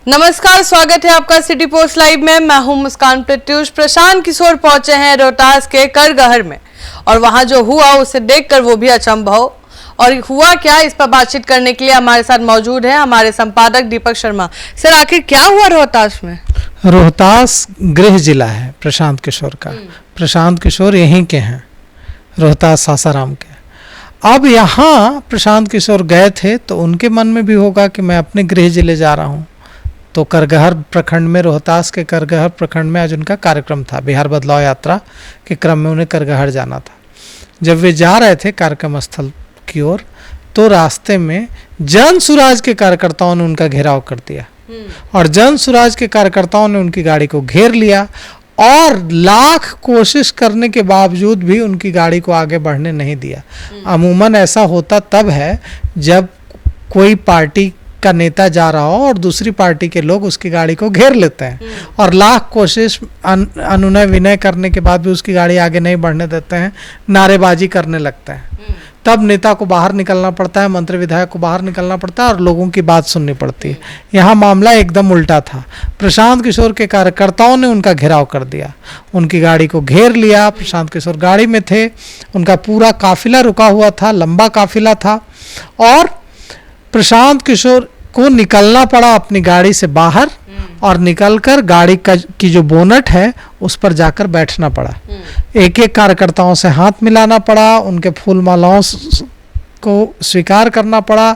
नमस्कार, स्वागत है आपका सिटी पोस्ट लाइव में। मैं हूं मुस्कान प्रत्युष। प्रशांत किशोर पहुंचे हैं रोहतास के करगहर में और वहां जो हुआ उसे देखकर वो भी अचंभव। और हुआ क्या, इस पर बातचीत करने के लिए हमारे साथ मौजूद है हमारे संपादक दीपक शर्मा। सर, आखिर क्या हुआ रोहतास में? रोहतास गृह जिला है प्रशांत किशोर का। प्रशांत किशोर यहीं के हैं, रोहतास सासाराम के। अब यहाँ प्रशांत किशोर गए थे तो उनके मन में भी होगा कि मैं अपने गृह जिले जा रहा हूँ। तो करगहर प्रखंड में, रोहतास के करगहर प्रखंड में आज उनका कार्यक्रम था। बिहार बदलाव यात्रा के क्रम में उन्हें करगहर जाना था। जब वे जा रहे थे कार्यक्रम स्थल की ओर तो रास्ते में जन सुराज के कार्यकर्ताओं ने उनका घेराव कर दिया और जन सुराज के कार्यकर्ताओं ने उनकी गाड़ी को घेर लिया और लाख कोशिश करने के बावजूद भी उनकी गाड़ी को आगे बढ़ने नहीं दिया। अमूमन ऐसा होता तब है जब कोई पार्टी का नेता जा रहा हो और दूसरी पार्टी के लोग उसकी गाड़ी को घेर लेते हैं और लाख कोशिश अनुनय विनय करने के बाद भी उसकी गाड़ी आगे नहीं बढ़ने देते हैं, नारेबाजी करने लगते हैं। तब नेता को बाहर निकलना पड़ता है, मंत्री विधायक को बाहर निकलना पड़ता है और लोगों की बात सुननी पड़ती है। यहाँ मामला एकदम उल्टा था। प्रशांत किशोर के कार्यकर्ताओं ने उनका घेराव कर दिया, उनकी गाड़ी को घेर लिया। प्रशांत किशोर गाड़ी में थे, उनका पूरा काफिला रुका हुआ था, लंबा काफिला था और प्रशांत किशोर को निकलना पड़ा अपनी गाड़ी से बाहर और निकलकर गाड़ी की जो बोनट है उस पर जाकर बैठना पड़ा। एक एक कार्यकर्ताओं से हाथ मिलाना पड़ा, उनके फूल मालाओं को स्वीकार करना पड़ा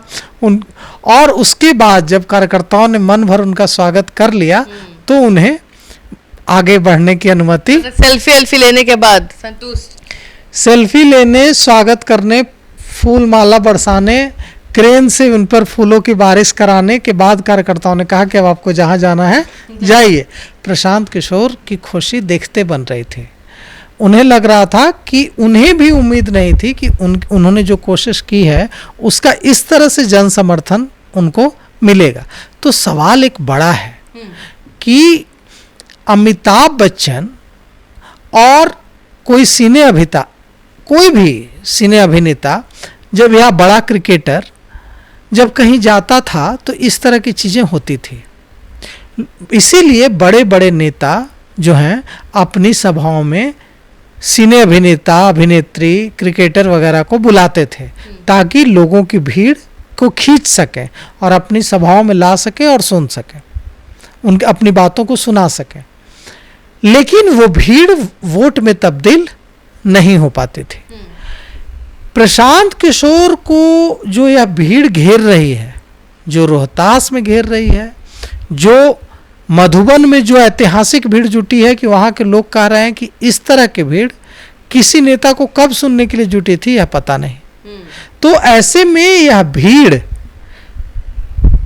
और उसके बाद जब कार्यकर्ताओं ने मन भर उनका स्वागत कर लिया तो उन्हें आगे बढ़ने की अनुमति। सेल्फी लेने के बाद संतुष्ट? सेल्फी लेने, स्वागत करने, फूल माला बरसाने, क्रेन से उन पर फूलों की बारिश कराने के बाद कार्यकर्ताओं ने कहा कि अब आपको जहां जाना है जाइए। प्रशांत किशोर की खुशी देखते बन रही थी। उन्हें लग रहा था कि उन्हें भी उम्मीद नहीं थी कि उन्होंने जो कोशिश की है उसका इस तरह से जन समर्थन उनको मिलेगा। तो सवाल एक बड़ा है कि अमिताभ बच्चन और कोई भी सिने अभिनेता जब यह बड़ा क्रिकेटर जब कहीं जाता था तो इस तरह की चीज़ें होती थी। इसीलिए बड़े बड़े नेता जो हैं अपनी सभाओं में सिने अभिनेता, अभिनेत्री, क्रिकेटर वगैरह को बुलाते थे ताकि लोगों की भीड़ को खींच सकें और अपनी सभाओं में ला सकें और सुन सकें, उनकी अपनी बातों को सुना सकें। लेकिन वो भीड़ वोट में तब्दील नहीं हो पाती थी। प्रशांत किशोर को जो यह भीड़ घेर रही है, जो रोहतास में घेर रही है, जो मधुबन में जो ऐतिहासिक भीड़ जुटी है कि वहाँ के लोग कह रहे हैं कि इस तरह की भीड़ किसी नेता को कब सुनने के लिए जुटी थी यह पता नहीं। तो ऐसे में यह भीड़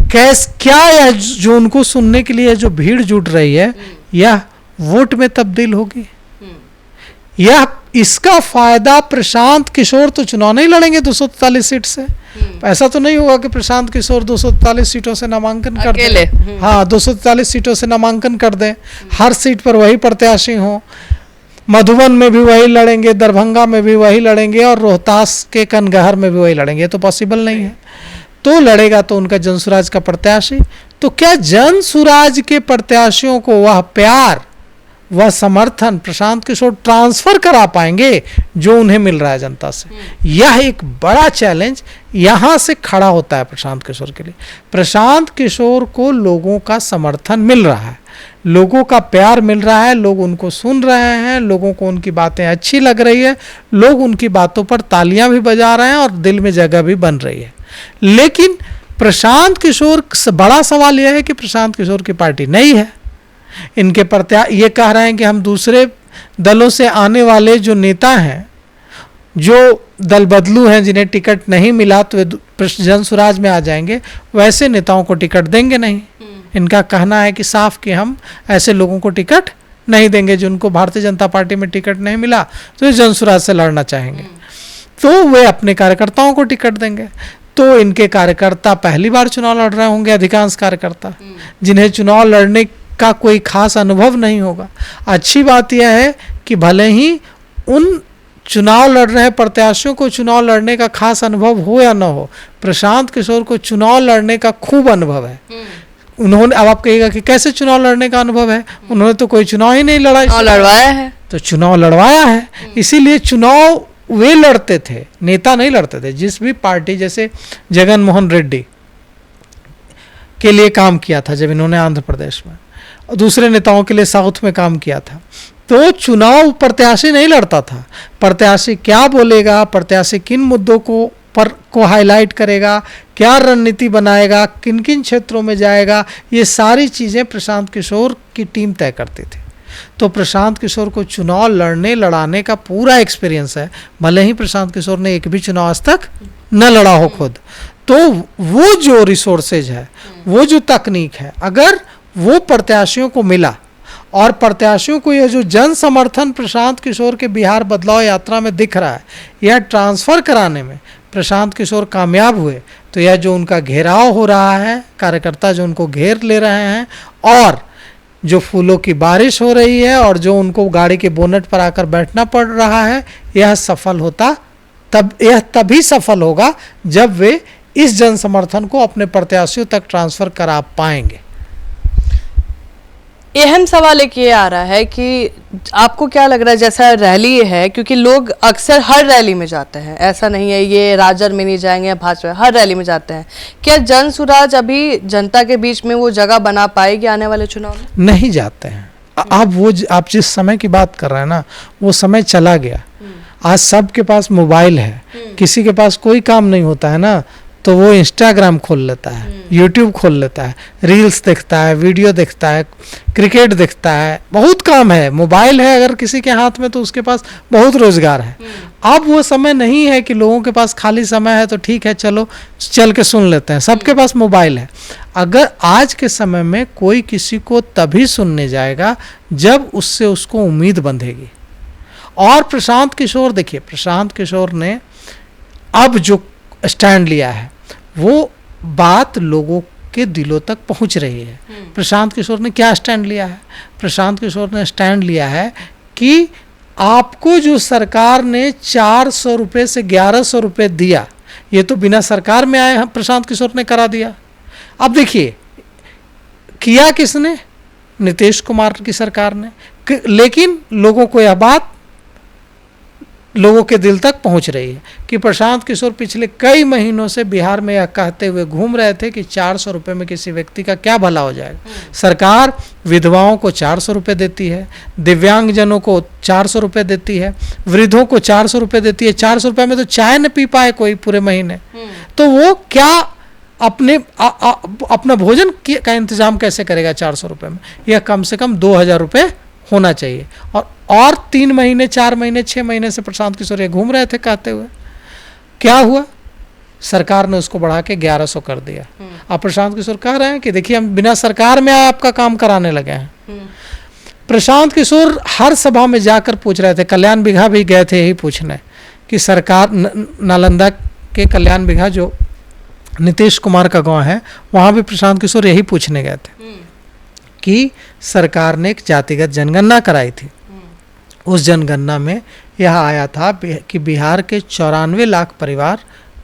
क्या यह जो उनको सुनने के लिए जो भीड़ जुट रही है यह वोट में तब्दील होगी? यह इसका फायदा प्रशांत किशोर तो चुनाव नहीं लड़ेंगे 243 सीट से। ऐसा तो नहीं होगा कि प्रशांत किशोर 243 सीटों से नामांकन कर दें। हाँ, 243 सीटों से नामांकन कर दें, हर सीट पर वही प्रत्याशी हों, मधुबन में भी वही लड़ेंगे, दरभंगा में भी वही लड़ेंगे और रोहतास के कनगहर में भी वही लड़ेंगे। ये तो पॉसिबल नहीं है। तो लड़ेगा तो उनका जनसुराज का प्रत्याशी। तो क्या जनसुराज के प्रत्याशियों को वह प्यार, वह समर्थन प्रशांत किशोर ट्रांसफर करा पाएंगे जो उन्हें मिल रहा है जनता से? यह एक बड़ा चैलेंज यहां से खड़ा होता है प्रशांत किशोर के लिए। प्रशांत किशोर को लोगों का समर्थन मिल रहा है, लोगों का प्यार मिल रहा है, लोग उनको सुन रहे हैं, लोगों को उनकी बातें अच्छी लग रही है, लोग उनकी बातों पर तालियां भी बजा रहे हैं और दिल में जगह भी बन रही है। लेकिन प्रशांत किशोर, बड़ा सवाल यह है कि प्रशांत किशोर की पार्टी नहीं है। इनके ये कह रहे हैं कि हम दूसरे दलों से आने वाले जो नेता हैं, जो दल बदलू हैं, जिन्हें टिकट नहीं मिला तो वे जनसुराज में आ जाएंगे, वैसे नेताओं को टिकट देंगे नहीं। इनका कहना है कि साफ कि हम ऐसे लोगों को टिकट नहीं देंगे जिनको भारतीय जनता पार्टी में टिकट नहीं मिला तो ये जनसुराज से लड़ना चाहेंगे, तो वे अपने कार्यकर्ताओं को टिकट देंगे। तो इनके कार्यकर्ता पहली बार चुनाव लड़ रहे होंगे, अधिकांश कार्यकर्ता जिन्हें चुनाव लड़ने का कोई खास अनुभव नहीं होगा। अच्छी बात यह है कि भले ही उन चुनाव लड़ रहे प्रत्याशियों को चुनाव लड़ने का खास अनुभव हो या न हो, प्रशांत किशोर को चुनाव लड़ने का खूब अनुभव है। उन्होंने, अब आप कहिएगा कि कैसे चुनाव लड़ने का अनुभव है, उन्होंने तो कोई चुनाव ही नहीं लड़ा। और लड़वाया है, तो चुनाव लड़वाया है, इसीलिए चुनाव वे लड़ते थे, नेता नहीं लड़ते थे। जिस भी पार्टी, जैसे जगन मोहन रेड्डी के लिए काम किया था जब इन्होंने आंध्र प्रदेश में, और दूसरे नेताओं के लिए साउथ में काम किया था, तो चुनाव प्रत्याशी नहीं लड़ता था। प्रत्याशी क्या बोलेगा, प्रत्याशी किन मुद्दों को हाईलाइट करेगा, क्या रणनीति बनाएगा, किन किन क्षेत्रों में जाएगा, ये सारी चीज़ें प्रशांत किशोर की टीम तय करती थी। तो प्रशांत किशोर को चुनाव लड़ाने का पूरा एक्सपीरियंस है, भले ही प्रशांत किशोर ने एक भी चुनाव आज तक न लड़ा हो खुद। तो वो जो रिसोर्सेज है, वो जो तकनीक है, अगर वो प्रत्याशियों को मिला और प्रत्याशियों को यह जो जन समर्थन प्रशांत किशोर के बिहार बदलाव यात्रा में दिख रहा है, यह ट्रांसफ़र कराने में प्रशांत किशोर कामयाब हुए, तो यह जो उनका घेराव हो रहा है, कार्यकर्ता जो उनको घेर ले रहे हैं, और जो फूलों की बारिश हो रही है, और जो उनको गाड़ी के बोनट पर आकर बैठना पड़ रहा है, यह सफल होता यह तभी सफल होगा जब वे इस जन समर्थन को अपने प्रत्याशियों तक ट्रांसफ़र करा पाएंगे। अहम सवाल एक ये आ रहा है कि आपको क्या लग रहा है, जैसा रैली है, क्योंकि लोग अक्सर हर रैली में जाते हैं, ऐसा नहीं है ये राजद में नहीं जाएंगे या भाजपा, हर रैली में जाते हैं, क्या जन सुराज अभी जनता के बीच में वो जगह बना पाएगी आने वाले चुनाव में? नहीं जाते हैं। आप जिस समय की बात कर रहे हैं ना, वो समय चला गया। आज सबके पास मोबाइल है, किसी के पास कोई काम नहीं होता है ना, तो वो इंस्टाग्राम खोल लेता है, यूट्यूब खोल लेता है, रील्स देखता है, वीडियो देखता है, क्रिकेट देखता है, बहुत काम है। मोबाइल है अगर किसी के हाथ में तो उसके पास बहुत रोजगार है। अब वो समय नहीं है कि लोगों के पास खाली समय है तो ठीक है चलो चल के सुन लेते हैं, सबके पास मोबाइल है। अगर आज के समय में कोई किसी को तभी सुनने जाएगा जब उससे उसको उम्मीद बंधेगी। और प्रशांत किशोर, देखिए प्रशांत किशोर ने अब जो स्टैंड लिया है वो बात लोगों के दिलों तक पहुंच रही है। प्रशांत किशोर ने क्या स्टैंड लिया है? प्रशांत किशोर ने स्टैंड लिया है कि आपको जो सरकार ने 400 रुपये से 1100 रुपये दिया, ये तो बिना सरकार में आए प्रशांत किशोर ने करा दिया। अब देखिए किया किसने? नीतीश कुमार की सरकार ने। लेकिन लोगों को यह बात, लोगों के दिल तक पहुंच रही है कि प्रशांत किशोर पिछले कई महीनों से बिहार में यह कहते हुए घूम रहे थे कि 400 रुपये में किसी व्यक्ति का क्या भला हो जाएगा। सरकार विधवाओं को 400 रुपये देती है, दिव्यांगजनों को 400 रुपये देती है, वृद्धों को 400 रुपये देती है। 400 रुपये में तो चाय न पी पाए कोई पूरे महीने, तो वो क्या अपना भोजन का इंतजाम कैसे करेगा 400 रुपये में? यह कम से कम 2000 रुपये होना चाहिए। और 3 महीने 4 महीने 6 महीने से प्रशांत किशोर ये घूम रहे थे कहते हुए। क्या हुआ? सरकार ने उसको बढ़ा के 1100 कर दिया। अब प्रशांत किशोर कह रहे हैं कि देखिए हम बिना सरकार में आए आपका काम कराने लगे हैं। प्रशांत किशोर हर सभा में जाकर पूछ रहे थे, कल्याण बिघा भी गए थे यही पूछने कि सरकार, नालंदा के कल्याण बिघा जो नीतीश कुमार का गांव है, वहाँ भी प्रशांत किशोर यही पूछने गए थे कि सरकार ने एक जातिगत जनगणना कराई थी। उस जनगणना में यह आया था कि बिहार के 94 लाख परिवार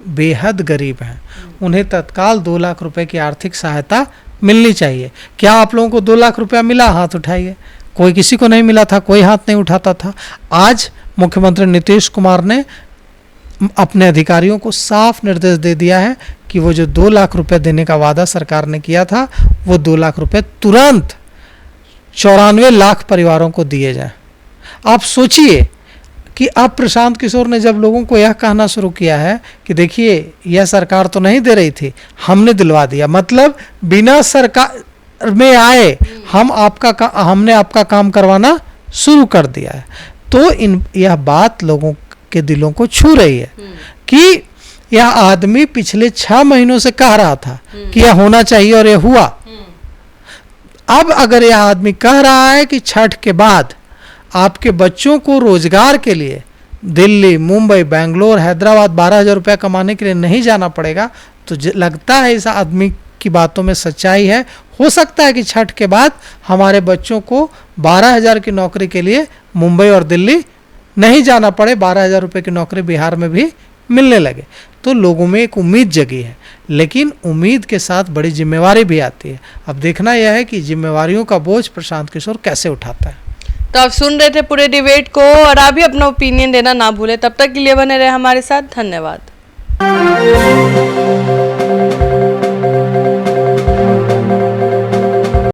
बेहद गरीब हैं, उन्हें तत्काल 2 लाख रुपए की आर्थिक सहायता मिलनी चाहिए। क्या आप लोगों को 2 लाख रुपया मिला? हाथ उठाइए। कोई किसी को नहीं मिला था, कोई हाथ नहीं उठाता था। आज मुख्यमंत्री नीतीश कुमार ने अपने अधिकारियों को साफ निर्देश दे दिया है कि वो जो 2 लाख रुपए देने का वादा सरकार ने किया था, वो 2 लाख रुपए तुरंत 94 लाख परिवारों को दिए जाएं। आप सोचिए कि अब प्रशांत किशोर ने जब लोगों को यह कहना शुरू किया है कि देखिए यह सरकार तो नहीं दे रही थी, हमने दिलवा दिया, मतलब बिना सरकार में आए हमने आपका काम करवाना शुरू कर दिया है। तो यह बात लोगों के दिलों को छू रही है कि यह आदमी पिछले 6 महीनों से कह रहा था कि यह होना चाहिए और यह हुआ। अब अगर यह आदमी कह रहा है कि छठ के बाद आपके बच्चों को रोजगार के लिए दिल्ली, मुंबई, बेंगलोर, हैदराबाद 12,000 रुपया कमाने के लिए नहीं जाना पड़ेगा, तो लगता है इस आदमी की बातों में सच्चाई है। हो सकता है कि छठ के बाद हमारे बच्चों को 12,000 की नौकरी के लिए मुंबई और दिल्ली नहीं जाना पड़े, 12,000 रुपये की नौकरी बिहार में भी मिलने लगे। तो लोगों में एक उम्मीद जगी है, लेकिन उम्मीद के साथ बड़ी जिम्मेवारी भी आती है। अब देखना यह है कि जिम्मेवारियों का बोझ प्रशांत किशोर कैसे उठाता है। तो आप सुन रहे थे पूरे डिबेट को, और आप भी अपना ओपिनियन देना ना भूले। तब तक के लिए बने रहे हमारे साथ। धन्यवाद।